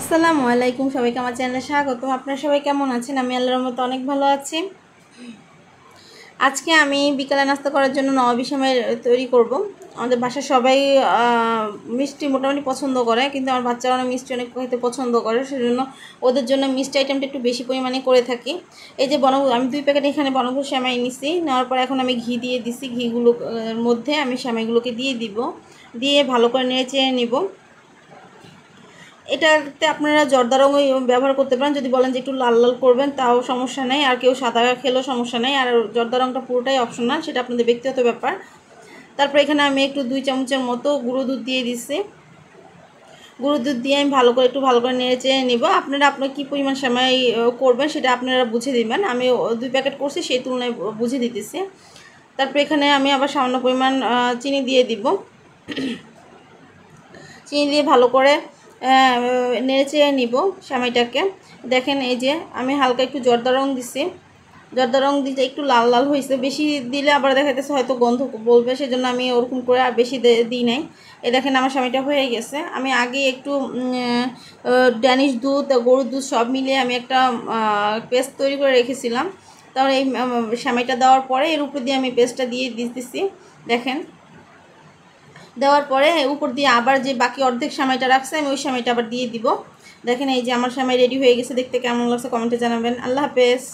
আসসালামু আলাইকুম, সবাইকে আমার চ্যানেলে স্বাগতম। আপনারা সবাই কেমন আছেন? আমি আল্লাহর রহমতে অনেক ভালো আছি। আজকে আমি বিকালে নাস্তা করার জন্য নবাবী সেমাই তৈরি করব। আমাদের বাসায় সবাই মিষ্টি মোটামুটি পছন্দ করে, কিন্তু আমার বাচ্চারা অনেক মিষ্টি অনেক খেতে পছন্দ করে, সেজন্য ওদের জন্য মিষ্টি আইটেমটা একটু বেশি পরিমাণে করে থাকি। এই যে আমি 2 প্যাকেট এখানে বনভূর সেমাই নিছি। নেওয়ার পর এখন আমি ঘি দিয়ে দিছি। ঘিগুলোর মধ্যে আমি সেমাইগুলোকে দিয়ে দিব, দিয়ে ভালো করে নেড়ে চেড়ে নিব। এটাতে আপনারা জর্দা রঙ ব্যবহার করতে পারেন, যদি বলেন যে একটু লাল লাল করবেন তাও সমস্যা নেই, আর কেউ সাদা খেলেও সমস্যা নেই। আর জর্দা রঙটা পুরোটাই অপশনাল, সেটা আপনাদের ব্যক্তিগত ব্যাপার। তারপর এখানে আমি একটু 2 চামচের মতো গুঁড়ো দুধ দিয়ে দিচ্ছি। গুঁড়ো দুধ দিয়ে আমি একটু ভালো করে নেড়ে চেড়ে নিব। আপনারা কী পরিমাণ সেমাই করবেন সেটা আপনারা বুঝে দিবেন। আমি 2 প্যাকেট করছি, সেই তুলনায় বুঝে দিতেছি। তারপর এখানে আমি আবার সামান্য পরিমাণ চিনি দিয়ে দিব। চিনি দিয়ে ভালো করে নেড়ে চেড়ে নিব সেমাইটাকে। দেখেন এই যে আমি হালকা একটু জর্দা রং দিছি। জর্দা রং দিতে একটু লাল লাল হয়েছে, বেশি দিলে আবার দেখা যাচ্ছে হয়তো গন্ধ বলবে, সেজন্য আমি ওরকম করে আর বেশি দিই নাই। এই দেখেন আমার সেমাইটা হয়ে গেছে। আমি আগে একটু ড্যানিশ দুধ, গরুর দুধ সব মিলিয়ে আমি একটা পেস্ট তৈরি করে রেখেছিলাম। তারপরে এই সেমাইটা দেওয়ার পরে এর উপর দিয়ে আমি পেস্টটা দিয়ে দিতেছি। দেখেন দেওয়ার পরে উপর দিয়ে আবার যে বাকি অর্ধেক সেমাইটা রাখছে আমি ওই সেমাইটা আবার দিয়ে দিব। দেখেন এই যে আমার সেমাই রেডি হয়ে গেছে। দেখতে কেমন লাগছে কমেন্টে জানাবেন। আল্লাহ হাফেজ।